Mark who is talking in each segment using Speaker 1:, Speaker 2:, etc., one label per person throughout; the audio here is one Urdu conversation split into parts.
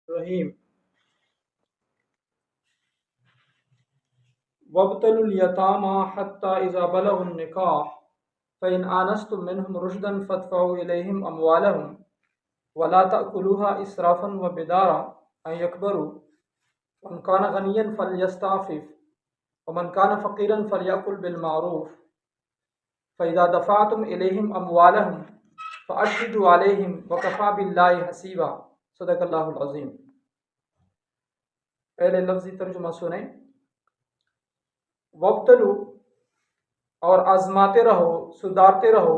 Speaker 1: رحیم وابتلوا الیتامی حتی اذا بلغوا النکاح فإن آنستم منهم رشدا فادفعوا إليهم أموالهم ولا تأكلوها إسرافا وبدارا أن يكبروا ومن كان غنيا فليستعفف ومن كان فقيرا فليأكل بالمعروف فإذا دفعتم إليهم أموالهم فأشهدوا عليهم وكفى بالله حسيبا صدق اللہ العظیم۔ پہلے لفظی ترجمہ سنیں۔ وابتلو اور آزماتے رہو، سدھارتے رہو،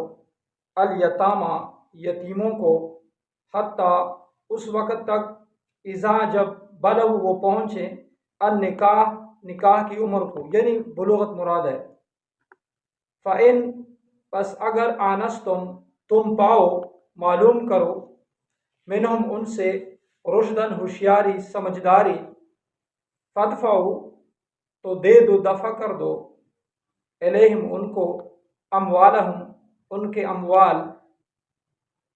Speaker 1: الیتاما یتیموں کو، حتیٰ اس وقت تک، اذا جب، بلغ وہ پہنچے، النکاح نکاح کی عمر کو، یعنی بلوغت مراد ہے۔ فَإِن پس اگر آنستم تم پاؤ، معلوم کرو، منہم ان سے، رشدن ہوشیاری، سمجھداری، فادفعوا تو دے دو، دفع کر دو، الیہم ان کو، اموالہم ان کے اموال،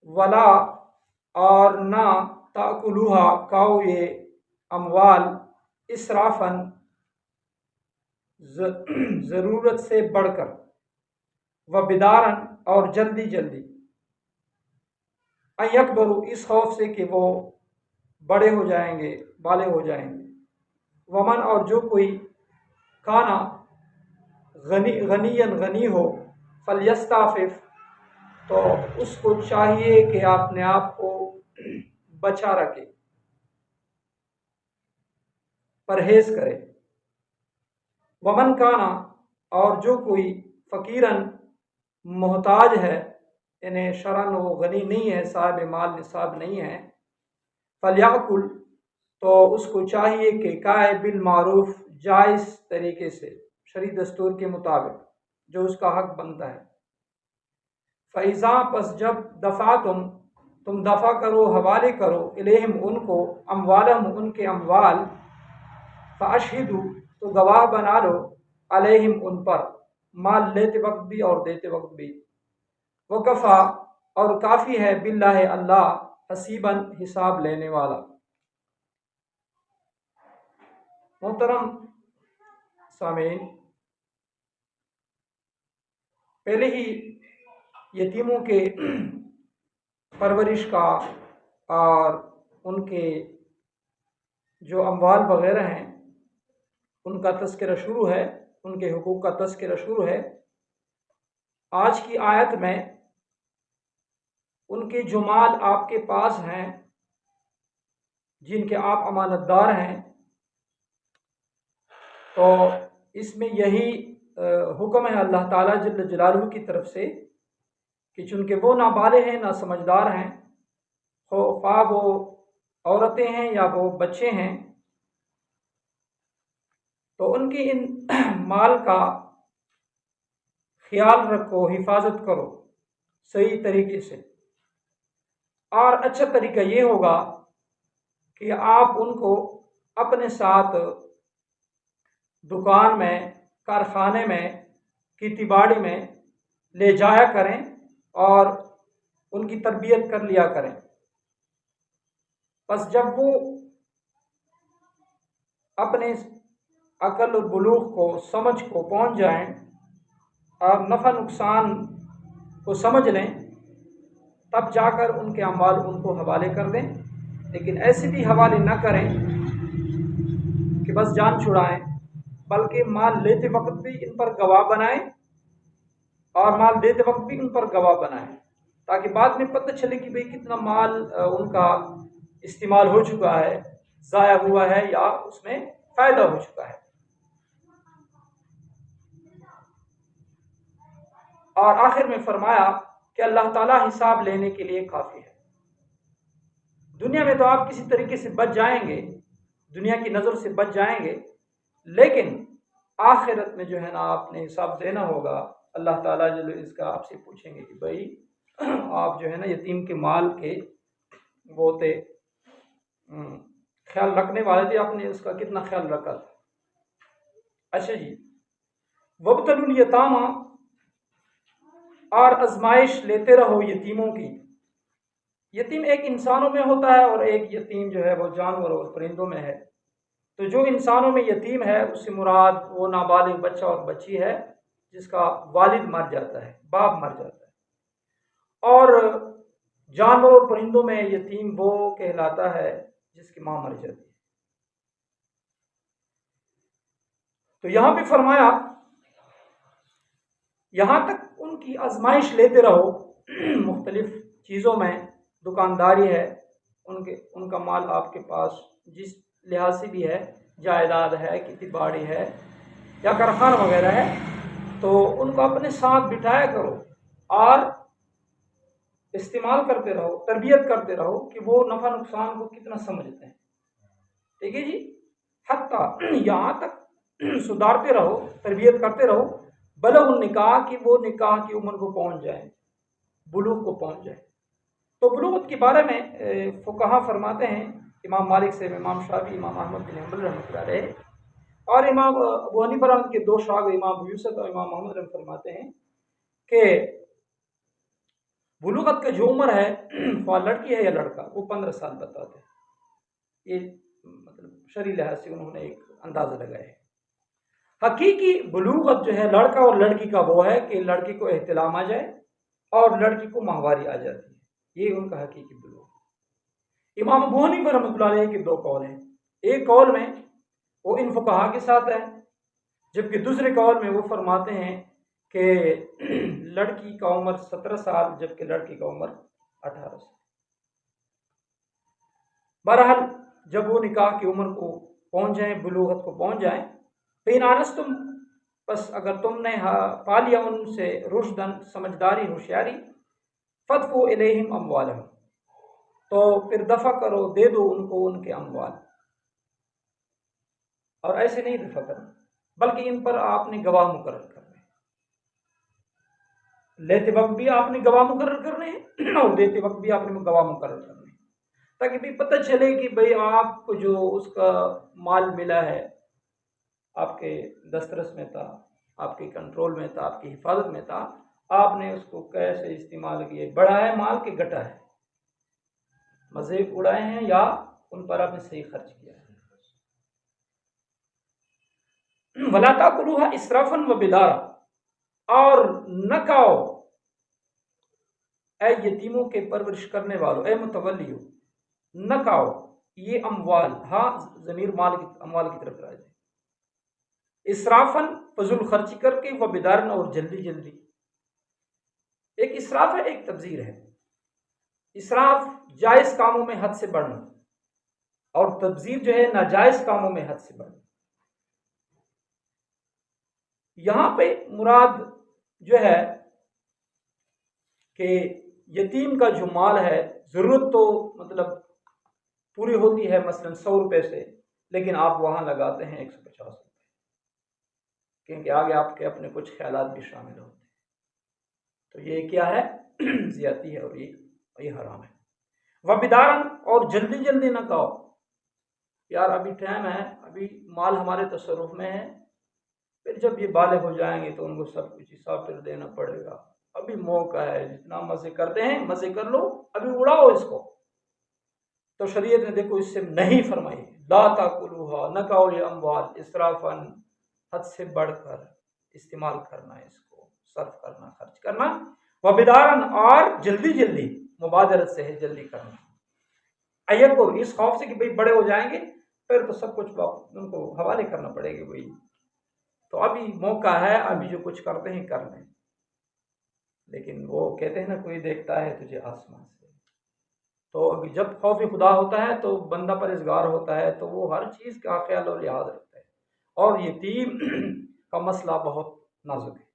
Speaker 1: ولا اور نہ، تاکلوہا کھاؤ یہ اموال، اسرافن ضرورت سے بڑھ کر، و بدارن اور جلدی جلدی، ان یکبروا اس خوف سے کہ وہ بڑے ہو جائیں گے، بالغ ہو جائیں گے، ومن اور جو کوئی کانا غنی ہو، فلیستعفف تو اس کو چاہیے کہ اپنے آپ کو بچا رکھے، پرہیز کرے، ومن کانا اور جو کوئی فقیرن محتاج ہے، یعنی شرعاً وہ غنی نہیں ہے، صاحب مال نصاب نہیں ہے، فلیاکل تو اس کو چاہیے کہ کھائے، بالمعروف جائز طریقے سے، شرعی دستور کے مطابق جو اس کا حق بنتا ہے۔ فَإِذَا پس جب تم دفع کرو، حوالے کرو، الیہم ان کو، اموالہم ان کے اموال، فاشہدوا تو گواہ بنا لو، علیہم ان پر، مال لیتے وقت بھی اور دیتے وقت بھی، وکفا اور کافی ہے، باللہ اللہ، حسیباً حساب لینے والا۔ محترم سامعین، پہلے ہی یتیموں کے پرورش کا اور ان کے جو اموال وغیرہ ہیں ان کا تذکرہ شروع ہے، ان کے حقوق کا تذکرہ شروع ہے۔ آج کی آیت میں ان کے جو مال آپ کے پاس ہیں، جن کے آپ امانت دار ہیں، تو اس میں یہی حکم ہے اللہ تعالیٰ جل جلالہ کی طرف سے کہ چونکہ وہ نہ بالغ ہیں نہ سمجھدار ہیں، خواہ وہ عورتیں ہیں یا وہ بچے ہیں، تو ان کی ان مال کا خیال رکھو، حفاظت کرو صحیح طریقے سے۔ اور اچھا طریقہ یہ ہوگا کہ آپ ان کو اپنے ساتھ دکان میں، کارخانے میں، کھیتی باڑی میں لے جایا کریں اور ان کی تربیت کر لیا کریں۔ بس جب وہ اپنے عقل اور بلوغ کو، سمجھ کو پہنچ جائیں اور نفع نقصان کو سمجھ لیں، تب جا کر ان کے اموال ان کو حوالے کر دیں، لیکن ایسے بھی حوالے نہ کریں کہ بس جان چھڑائیں، بلکہ مال لیتے وقت بھی ان پر گواہ بنائیں اور مال دیتے وقت بھی ان پر گواہ بنائیں، تاکہ بعد میں پتہ چلے کہ بھئی کتنا مال ان کا استعمال ہو چکا ہے، ضائع ہوا ہے یا اس میں فائدہ ہو چکا ہے۔ اور آخر میں فرمایا کہ اللہ تعالیٰ حساب لینے کے لیے کافی ہے۔ دنیا میں تو آپ کسی طریقے سے بچ جائیں گے، دنیا کی نظر سے بچ جائیں گے، لیکن آخرت میں جو ہے نا آپ نے حساب دینا ہوگا۔ اللہ تعالیٰ جو اس کا آپ سے پوچھیں گے کہ بھائی آپ جو ہے نا یتیم کے مال کے وہ تھے، خیال رکھنے والے تھے، آپ نے اس کا کتنا خیال رکھا تھا۔ اچھا جی، وابتلوا الیتامی اور آزمائش لیتے رہو یتیموں کی، یتیم ایک انسانوں میں ہوتا ہے اور ایک یتیم جو ہے وہ جانور اور پرندوں میں ہے۔ تو جو انسانوں میں یتیم ہے اس سے مراد وہ نابالغ بچہ اور بچی ہے جس کا والد مر جاتا ہے، باپ مر جاتا ہے۔ اور جانور اور پرندوں میں یتیم وہ کہلاتا ہے جس کی ماں مر جاتی ہے۔ تو یہاں پہ فرمایا یہاں تک ان کی آزمائش لیتے رہو مختلف چیزوں میں، دکانداری ہے، ان کا مال آپ کے پاس جس لحاظ سے بھی ہے، جائیداد ہے، کھیتی باڑی ہے یا کارخانہ وغیرہ ہے، تو ان کو اپنے ساتھ بٹھایا کرو اور استعمال کرتے رہو، تربیت کرتے رہو کہ وہ نفع نقصان کو کتنا سمجھتے ہیں، ٹھیک ہے جی، حتیٰ یہاں تک سدھارتے رہو، تربیت کرتے رہو بلغ النکاح کہ وہ نکاح کی عمر کو پہنچ جائیں، بلوغ کو پہنچ جائیں۔ تو بلوغت کے بارے میں فقہا فرماتے ہیں، امام مالک سے امام شافعی، امام احمد بن حنبل رحمۃ اللہ علیہ اور امام ابو حنیفہ رحمۃ کے دو شاگرد امام ابو یوسف اور امام محمد رحمۃ فرماتے ہیں کہ بلوغت کا جو عمر ہے خواہ لڑکی ہے یا لڑکا، وہ 15 سال بتاتے ہیں۔ یہ مطلب شرعی لحاظ سے انہوں نے ایک اندازہ لگایا ہے۔ حقیقی بلوغت جو ہے لڑکا اور لڑکی کا وہ ہے کہ لڑکی کو احتلام آ جائے اور لڑکی کو ماہواری آ جاتی ہے، یہ ان کا حقیقی بلوغ۔ امام ابو حنیفہ رحمۃ اللہ علیہ کے دو قول ہیں، ایک قول میں وہ ان فقہا کے ساتھ ہے، جبکہ دوسرے قول میں وہ فرماتے ہیں کہ لڑکی کا عمر 17 سال جبکہ لڑکی کا عمر 18 سال۔ بہرحال جب وہ نکاح کی عمر کو پہنچ جائیں، بلوغت کو پہنچ جائیں، فَإِنْ آنَسْتُمْ، بس اگر تم نے پا لیا ان سے رشدن، سمجھداری، ہوشیاری، فَادْفُعُوا إِلَيْهِمْ أَمْوَالَهُمْ، تو پھر دفع کرو، دے دو ان کو ان کے اموال۔ اور ایسے نہیں دفع کرنا بلکہ ان پر آپ نے گواہ مقرر کرنے، لیتے وقت بھی آپ نے گواہ مقرر کرنے ہیں اور دیتے وقت بھی آپ نے گواہ مقرر کرنے ہیں، تاکہ بھی پتہ چلے کہ بھئی آپ کو جو اس کا مال ملا ہے آپ کے دسترس میں تھا، آپ کے کنٹرول میں تھا، آپ کی حفاظت میں تھا، آپ نے اس کو کیسے استعمال کیے، بڑا ہے مال کے گٹا ہے، مزید اڑائے ہیں یا ان پر آپ نے صحیح خرچ کیا ہے۔ وَلَا تَأْكُلُوهَا إِسْرَافًا وَبِدَارًا، اور نہ کھاؤ اے یتیموں کے پرورش کرنے والوں، اے متولیو، نہ کھاؤ یہ اموال، ہاں ضمیر اموال کی طرف راجع، اسرافن فضول خرچی کر کے، وبدارن اور جلدی جلدی۔ ایک اسراف ہے، ایک تبذیر ہے۔ اسراف جائز کاموں میں حد سے بڑھنا اور تبذیر جو ہے ناجائز کاموں میں حد سے بڑھنا۔ یہاں پہ مراد جو ہے کہ یتیم کا جو مال ہے، ضرورت تو مطلب پوری ہوتی ہے مثلا 100 روپے سے، لیکن آپ وہاں لگاتے ہیں 150 روپے، کیونکہ آگے آپ کے اپنے کچھ خیالات بھی شامل ہوتے ہیں، تو یہ کیا ہے؟ زیادتی ہے اور یہ حرام ہے۔ وبدارن، اور جلدی جلدی نہ کہو یار ابھی ٹائم ہے، ابھی مال ہمارے تصرف میں ہے، پھر جب یہ بالغ ہو جائیں گے تو ان کو سب کچھ حساب پھر دینا پڑے گا، ابھی موقع ہے، جتنا مزے کرتے ہیں مزے کر لو، ابھی اڑاؤ اس کو۔ تو شریعت نے دیکھو اس سے نہیں فرمائی، لا تاکلوها، نہ کھاؤ یہ اموال اسرافن، حد سے بڑھ کر استعمال کرنا، اس کو صرف کرنا، خرچ کرنا، وبدارن، اور جلدی جلدی، مبادرت سے ہے جلدی کرنا، ایکر، اس خوف سے کہ بھئی بڑے ہو جائیں گے پھر تو سب کچھ ان کو حوالے کرنا پڑے گا، وہی تو ابھی موقع ہے، ابھی جو کچھ کرتے ہیں کر لیں۔ لیکن وہ کہتے ہیں نا کوئی دیکھتا ہے تجھے آسمان سے، تو جب خوف خدا ہوتا ہے تو بندہ پرہیزگار ہوتا ہے، تو وہ ہر چیز کا خیال اور لحاظ رکھتا ہے، اور یتیم کا مسئلہ بہت نازک ہے۔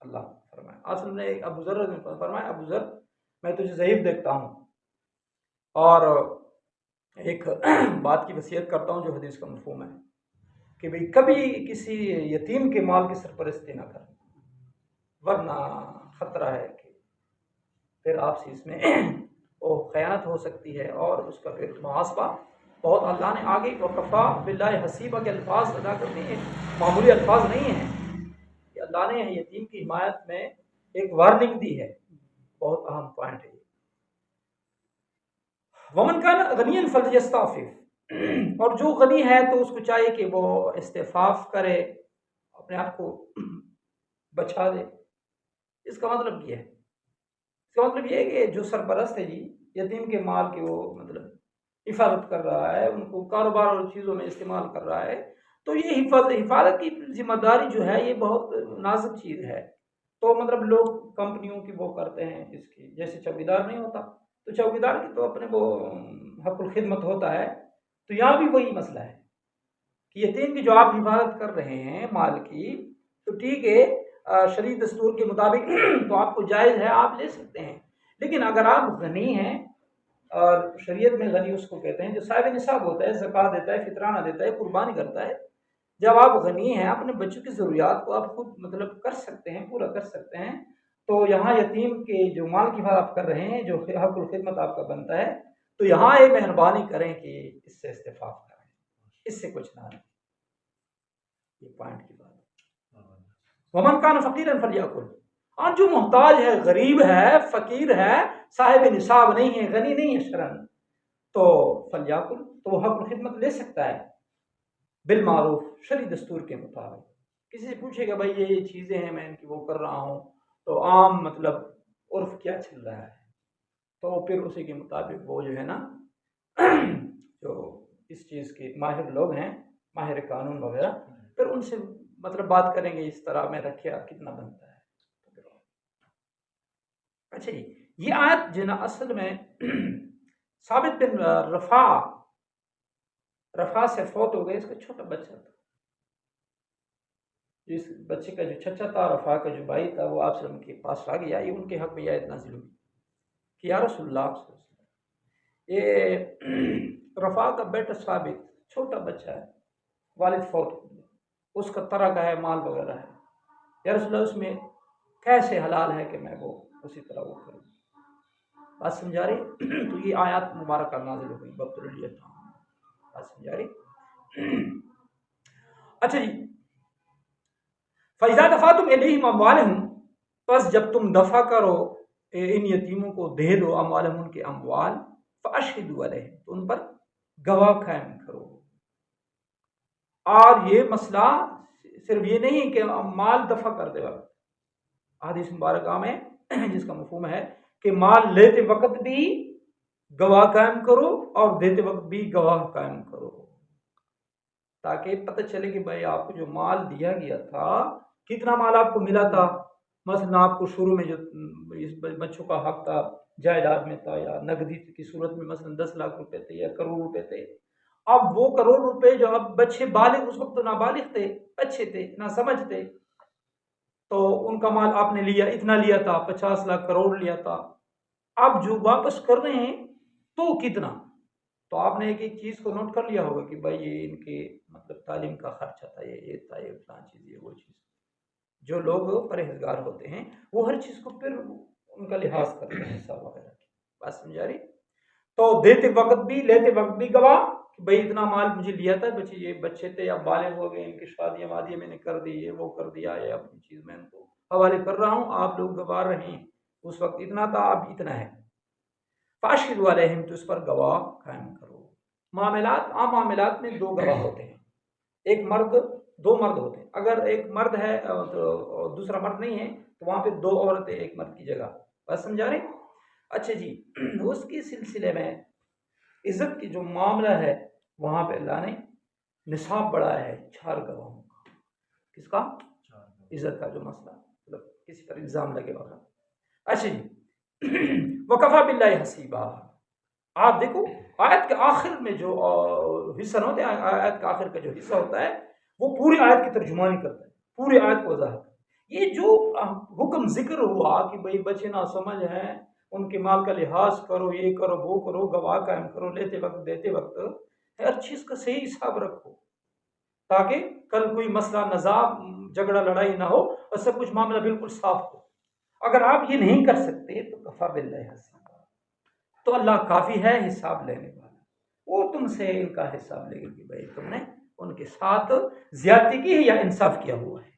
Speaker 1: اللہ فرمائے، اصل میں ابو ذر نے فرمایا، ابو ذر میں تجھے ضعیف دیکھتا ہوں اور ایک بات کی وصیت کرتا ہوں جو حدیث کا مفہوم ہے کہ بھئی کبھی کسی یتیم کے مال کی سرپرستی نہ کرنا، ورنہ خطرہ ہے کہ پھر آپ سے اس میں وہ خیانت ہو سکتی ہے، اور اس کا پھر محاسبہ بہت اللہ نے آگے وکفا باللہ حسیبہ کے الفاظ ادا کرتے ہیں، معمولی الفاظ نہیں ہیں کہ اللہ نے یتیم کی حمایت میں ایک وارننگ دی ہے، بہت اہم پوائنٹ ہے۔ ومن کان غنیا فلیستعفف، اور جو غنی ہے تو اس کو چاہیے کہ وہ استعفاف کرے، اپنے آپ کو بچا دے۔ اس کا مطلب یہ ہے، اس کا مطلب یہ ہے کہ جو سرپرست ہے جی یتیم کے مال کے وہ مطلب حفاظت کر رہا ہے، ان کو کاروبار اور چیزوں میں استعمال کر رہا ہے، تو یہ حفاظت کی ذمہ داری جو ہے یہ بہت نازک چیز ہے۔ تو مطلب لوگ کمپنیوں کی وہ کرتے ہیں، اس کی جیسے چوکیدار نہیں ہوتا، تو چوکیدار کی تو اپنے وہ حق الخدمت ہوتا ہے، تو یہاں بھی وہی مسئلہ ہے کہ یتیم کی جو آپ حفاظت کر رہے ہیں مال کی، تو ٹھیک ہے شرعی دستور کے مطابق تو آپ کو جائز ہے، آپ لے سکتے ہیں، لیکن اگر آپ غنی ہیں، اور شریعت میں غنی اس کو کہتے ہیں جو صاحب نصاب ہوتا ہے، زکوٰۃ دیتا ہے، فطرانہ دیتا ہے، قربانی کرتا ہے۔ جب آپ غنی ہیں، اپنے بچوں کی ضروریات کو آپ خود مطلب کر سکتے ہیں، پورا کر سکتے ہیں، تو یہاں یتیم کے جو مال کی حفاظت آپ کر رہے ہیں، جو حق الخدمت آپ کا بنتا ہے، تو یہاں یہ مہربانی کریں کہ اس سے استعفاف کریں، اس سے کچھ نہ لیں۔ یہ پوائنٹ کی بات ہے۔ ومن کان فقیرا فلیأکل، اور جو محتاج ہے، غریب ہے، فقیر ہے، صاحب نصاب نہیں ہے، غنی نہیں ہے شرعن، تو فلیأکل، تو وہ حق الخدمت لے سکتا ہے، بالمعروف، شرعی دستور کے مطابق۔ کسی سے پوچھے گا بھائی یہ چیزیں ہیں میں ان کی وہ کر رہا ہوں، تو عام مطلب عرف کیا چل رہا ہے، تو پھر اسی کے مطابق وہ جو ہے نا جو اس چیز کے ماہر لوگ ہیں، ماہر قانون وغیرہ، پھر ان سے مطلب بات کریں گے اس طرح میں رکھیا کتنا بنتا ہے۔ اچھا جی، یہ آیت جو نا اصل میں ثابت بن رفع سے فوت ہو گئے، اس کا چھوٹا بچہ تھا، اس بچے کا جو چچا تھا، رفع کا جو بھائی تھا، وہ آپ صلی اللہ علیہ وسلم کے پاس آ گیا، یہ ان کے حق میں یہ آیت نازل ہوئی کہ یا رسول اللہ صلی اللہ علیہ وسلم، یہ رفع کا بیٹا ثابت چھوٹا بچہ ہے، والد فوت ہو گیا، اس کا ترکہ ہے، مال وغیرہ ہے، یا رسول اللہ اس میں کیسے حلال ہے کہ میں وہ اسی طرح وہ کروں؟ بات سمجھا رہی؟ تو یہ آیات مبارکہ نازل ہو گئی، وقت الیتام، بات سمجھا رہی؟ اچھا جی، فَإِذَا دَفَعْتُمْ إِلَيْهِمْ أَمْوَالَهُمْ، پس جب تم دفع کرو ان یتیموں کو، دے دو اموالہم، ان کے اموال، فَأَشْهِدُوا عَلَيْهِمْ، تو ان پر گواہ قائم کرو۔ اور یہ مسئلہ صرف یہ نہیں کہ مال دفع کرتے وقت، حدیث مبارکہ میں جس کا مفہوم ہے کہ مال لیتے وقت بھی گواہ قائم کرو اور دیتے وقت بھی گواہ قائم کرو، تاکہ پتہ چلے کہ بھائی آپ کو جو مال دیا گیا تھا، کتنا مال آپ کو ملا تھا، مثلا آپ کو شروع میں جو اس بچوں کا حق تھا جائیداد میں تھا یا نقدی کی صورت میں مثلا 10 لاکھ روپے تھے یا کروڑ روپے تھے، اب وہ کروڑ روپے جو اب بچے بالغ، اس وقت تو نابالغ تھے، اچھے تھے، نہ سمجھ تھے، تو ان کا مال آپ نے لیا، اتنا لیا تھا، 50 لاکھ کروڑ لیا تھا، اب جو واپس کر رہے ہیں تو کتنا، تو آپ نے ایک ایک چیز کو نوٹ کر لیا ہوگا کہ بھائی یہ ان کے مطلب تعلیم کا خرچہ تھا، یہ تھا، یہ فلاں چیز، یہ وہ چیز۔ جو لوگ پرہیزگار ہوتے ہیں وہ ہر چیز کو پھر ان کا لحاظ کرتے ہیں، حساب وغیرہ کی، بات سمجھا رہی؟ تو دیتے وقت بھی لیتے وقت بھی گواہ کہ بھائی اتنا مال مجھے لیا تھا، بچے یہ بچے تھے یا بالغ ہو گئے، ان کی شادیاں وادیاں میں نے کر دی، یہ وہ کر دیا، یہ اپنی چیز میں ان کو حوالے کر رہا ہوں، آپ لوگ گواہ رہے ہیں، اس وقت اتنا تھا، اب اتنا ہے، فاشہدوا علیہم، تو اس پر گواہ قائم کرو۔ معاملات، عام معاملات میں 2 گواہ ہوتے ہیں، ایک مرد، 2 مرد ہوتے ہیں، اگر ایک مرد ہے تو دوسرا مرد نہیں ہے تو وہاں پہ 2 عورتیں ایک مرد کی جگہ، بات سمجھا رہے؟ اچھا جی، اس کے سلسلے میں عزت کی جو معاملہ ہے وہاں پہ اللہ نے نصاب بڑھایا ہے 4 گواہوں کا۔ کس کا؟ عزت کا جو مسئلہ، مطلب کسی پر الزام لگے وغیرہ۔ اچھا جی، وَكَفَى بِاللَّهِ حَسِيبًا، آپ دیکھو آیت کے آخر میں جو حصہ ہوتے ہیں، آیت کا آخر کا جو حصہ ہوتا ہے وہ پوری آیت کی ترجمانی کرتا ہے، پوری آیت کو وضاحت۔ یہ جو حکم ذکر ہوا کہ بھئی بچے نہ سمجھ ہیں، ان کے مال کا لحاظ کرو، یہ کرو، وہ کرو، گواہ قائم کرو، لیتے وقت دیتے وقت، ہر چیز کا صحیح حساب رکھو، تاکہ کل کوئی مسئلہ نزاع، جھگڑا، لڑائی نہ ہو اور سب کچھ معاملہ بالکل صاف ہو۔ اگر آپ یہ نہیں کر سکتے تو کفا باللہ حسیبا، تو اللہ کافی ہے حساب لینے والا، وہ تم سے ان کا حساب لے گا کہ بھائی تم نے ان کے ساتھ زیادتی کی ہے یا انصاف کیا ہوا ہے۔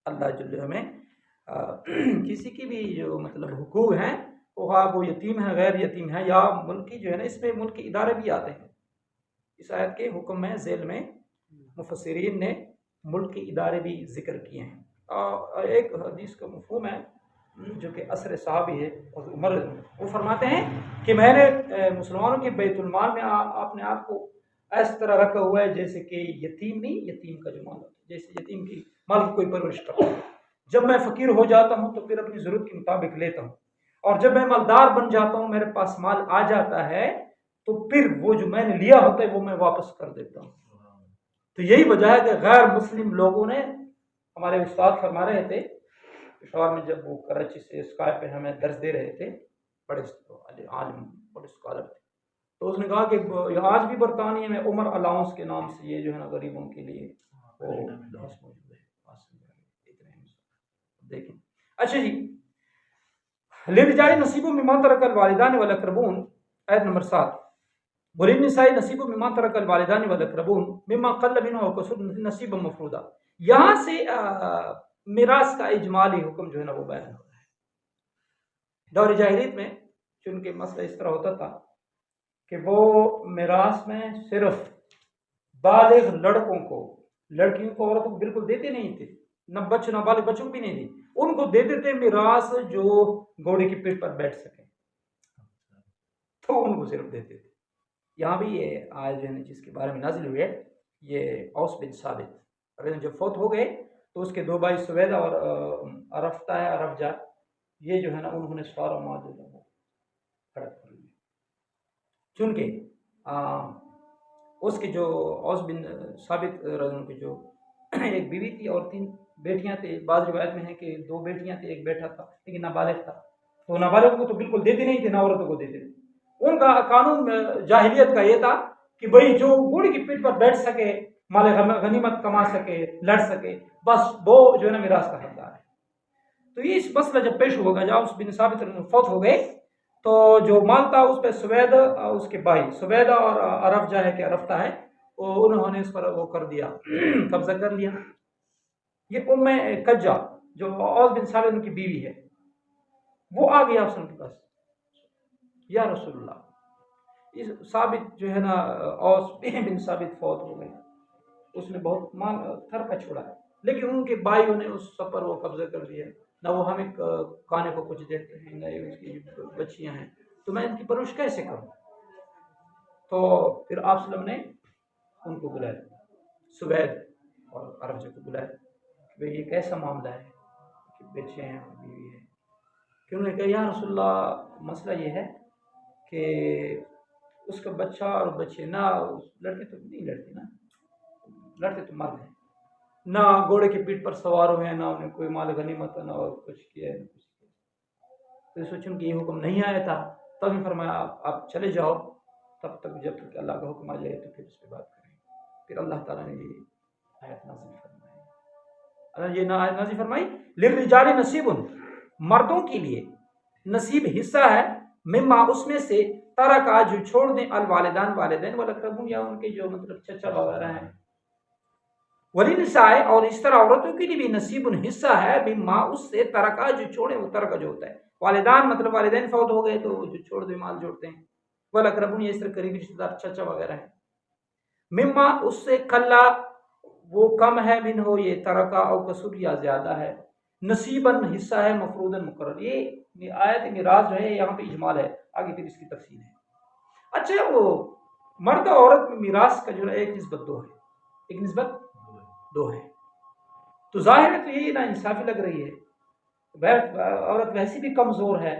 Speaker 1: اللہ جل ہمیں کسی کی بھی جو مطلب حقوق ہیں وہ یتیم ہے غیر یتیم ہے یا ملکی جو ہے نا، اس میں ملکی ادارے بھی آتے ہیں اس آیت کے حکم میں ذیل میں مفسرین نے ملکی ادارے بھی ذکر کیے ہیں. اور ایک حدیث کا مفہوم ہے جو کہ اثر صحابی ہے حضرت عمر، وہ فرماتے ہیں کہ میں نے مسلمانوں کے بیت المال میں اپنے آپ کو اس طرح رکھا ہوا ہے جیسے کہ یتیم نہیں، یتیم کا جو مال ہوتا ہے جیسے یتیم کی مال کی کوئی پرورش کرتا ہے. جب میں فقیر ہو جاتا ہوں تو پھر اپنی ضرورت کے مطابق لیتا ہوں، اور جب میں مالدار بن جاتا ہوں، میرے پاس مال آ جاتا ہے، تو پھر وہ جو میں نے لیا ہوتا ہے وہ میں واپس کر دیتا ہوں. تو یہی وجہ ہے کہ غیر مسلم لوگوں نے، ہمارے استاد فرما رہے تھے پشاور میں جب وہ کراچی سے اسکائپ پہ ہمیں درس دے رہے تھے، بڑے عالم بڑے اسکالر تھے، تو اس نے کہا کہ آج بھی برطانیہ میں عمر الاؤنس کے نام سے یہ جو ہے نا غریبوں کے لیے وہ موجود ہے. دیکھیں اچھا جی، للرجال نصیب مما ترک الوالدان والاقربون، آیت نمبر 7. وللنساء نصیب مما ترک الوالدان والاقربون مما قل منه او كثر نصیبا مفروضا. یہاں سے میراث کا اجمالی حکم جو ہے نا وہ بیان ہو رہا ہے. دور جاہلیت میں چونکہ مسئلہ اس طرح ہوتا تھا کہ وہ میراث میں صرف بالغ لڑکوں کو، لڑکیوں کو عورتوں کو بالکل دیتے نہیں تھے، نہ بالغ بچوں کو بھی نہیں دی، ان کو دیتے تھے میراث جو گھوڑے کی پیٹھ پر بیٹھ سکے، تو ان کو صرف دیتے تھے. یہاں بھی یہ آیت جو ہے جس کے بارے میں نازل ہوئی ہے، یہ اوس بن ثابت جب فوت ہو گئے تو اس کے دو بھائی سوید اور عرفتہ ہے عرفجہ، یہ جو ہے نا انہوں نے سارا مال جو ہے وہ ہڑپ کر لیا. چونکہ اس کے جو اوس بن ثابت کی جو ایک بیوی تھی اور 3 بیٹیاں تھے، بعض روایت میں ہے کہ 2 بیٹیاں تھیں، ایک بیٹا تھا لیکن نابالغ تھا، تو نابالغ کو تو بالکل دیتے نہیں تھے، نہ عورتوں کو دیتے تھے. ان کا قانون جاہلیت کا یہ تھا کہ بھئی جو گھوڑے کی پیٹھ پر بیٹھ سکے، مال غنیمت کما سکے، لڑ سکے، بس وہ جو ہے نا میراث کا حقدار ہے. تو یہ اس مسئلہ جب پیش ہوا جب اس بن ثابت فوت ہو گئے تو جو مال تھا اس پہ سوید، اس کے بھائی سویدہ اور عرفجہ ہے کہ عرفتہ ہے، انہوں نے اس پر وہ کر دیا، قبضہ کر لیا. یہ ام کجا جو اوس بن ثابت ان کی بیوی ہے، وہ آ گئی آپ کے پاس، یا رسول اللہ اس ثابت جو ہے نا اوس بن ثابت فوت ہو گئے، اس نے بہت مال تھرکا چھوڑا ہے، لیکن ان کے بھائیوں نے اس سب پر وہ قبضہ کر دیا، نہ وہ ہمیں کھانے کو کچھ دیتے ہیں، نہ اس کی بچیاں ہیں، تو میں ان کی پرورش کیسے کروں؟ تو پھر آپ صلی اللہ علیہ وسلم نے ان کو بلایا، سوید اور عرفجہ کو بلایا کہ یہ کیسا معاملہ ہے کہ بچے ہیں اور بیوی ہے. کہ انہوں نے کہا یا رسول اللہ مسئلہ یہ ہے کہ اس کا بچہ اور بچے، نہ لڑکے تو نہیں لڑتے، نا لڑتے تو مرد ہیں، نہ گھوڑے کی پیٹھ پر سوار ہوئے ہیں، نہ انہیں کوئی مال غنیمت نہ اور کچھ کیا ہے، نہ کچھ کیا. تو سوچوں کہ یہ حکم نہیں آیا تھا، تب نے فرمایا آپ چلے جاؤ تب تک جب تک اللہ کا حکم آ جائے تو پھر اس پہ بات کریں. پھر اللہ تعالیٰ نے یہ آیت نازل فرمائی، آیت نازل فرمائی للرجال نصیب، مردوں کے لیے نصیب حصہ ہے، مما اس میں سے ترکا جو چھوڑ دیں، الوالدان والدین والاقربون یا ان کے جو مطلب چچا وغیرہ ہیں، وللنساء اور اس طرح عورتوں کے لیے بھی نصیب حصہ ہے، مما اس سے ترکا جو چھوڑے، وہ ترکا جو ہوتا ہے والدان مطلب والدین فوت ہو گئے تو جو چھوڑ دے مال جوڑتے ہیں، والاقربون یہ اس طرح قریبی رشتہ دار چچا وغیرہ ہیں، مما اس سے کلا وہ کم ہے، من ہو یہ ترکا او کسر یا زیادہ ہے، نصیباً حصہ ہے، مفروضاً مقرر. یہ آیت میراث جو ہے یہاں پہ اجمال ہے، آگے پھر اس کی تفصیل ہے. اچھا وہ مرد اور عورت میں میراث کا جو ہے ایک نسبت 2 ہے، ایک نسبت 2 ہے، تو ظاہر ہے تو یہ نا انصافی لگ رہی ہے. عورت ویسی بھی کمزور ہے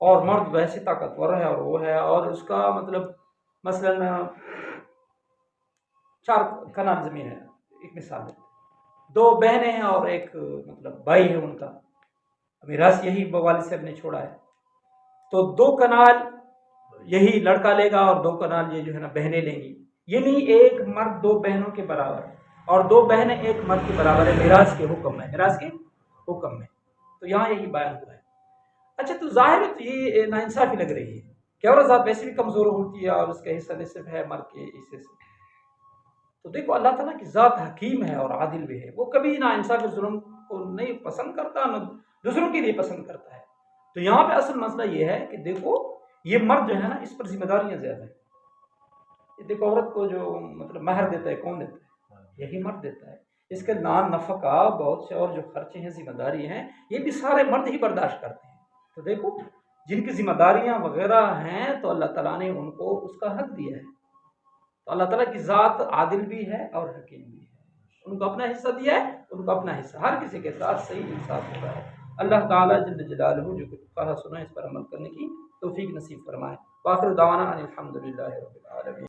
Speaker 1: اور مرد ویسے طاقتور ہے، اور وہ ہے، اور اس کا مطلب مثلا 4 کنال زمین ہے، ایک مثال ہے، 2 بہنیں ہیں اور ایک مطلب بھائی ہے ان کا، میراث یہی والد صاحب نے چھوڑا ہے، تو 2 کنال یہی لڑکا لے گا اور 2 کنال یہ جو ہے نا بہنیں لیں گی، یعنی ایک مرد 2 بہنوں کے برابر اور 2 بہنیں ایک مرد کے برابر ہے میراث کے حکم میں، میراث کے حکم میں. تو یہاں یہی بیان ہوا ہے. اچھا تو ظاہر ہے تو یہ ناانصافی لگ رہی ہے کہ عورت ذات ویسے بھی کمزور ہوتی ہے اور اس کا حصہ نصف ہے مرد کے حصے سے. تو دیکھو اللہ تعالیٰ کی ذات حکیم ہے اور عادل بھی ہے، وہ کبھی نا انصاف ظلم کو نہیں پسند کرتا، نہ دوسروں کے لیے پسند کرتا ہے. تو یہاں پہ اصل مسئلہ یہ ہے کہ دیکھو یہ مرد جو ہے نا اس پر ذمہ داریاں زیادہ ہیں. یہ دیکھو عورت کو جو مطلب مہر دیتا ہے کون دیتا ہے؟ یہی مرد دیتا ہے. اس کے نان نفقہ بہت سے اور جو خرچے ہیں ذمہ داری ہیں یہ بھی سارے مرد ہی برداشت کرتے ہیں. تو دیکھو جن کی ذمہ داریاں وغیرہ ہیں تو اللہ تعالیٰ نے ان کو اس کا حق دیا ہے. تو اللہ تعالیٰ کی ذات عادل بھی ہے اور حکیم بھی ہے. ان کو اپنا حصہ دیا ہے، ان کو اپنا حصہ، ہر کسی کے ساتھ صحیح انصاف ہوتا ہے. اللہ تعالیٰ جل جلالہ جو کچھ کہا سنا اس پر عمل کرنے کی توفیق نصیب فرمائے. وآخر دعوانا ان الحمد للہ رب العالمین.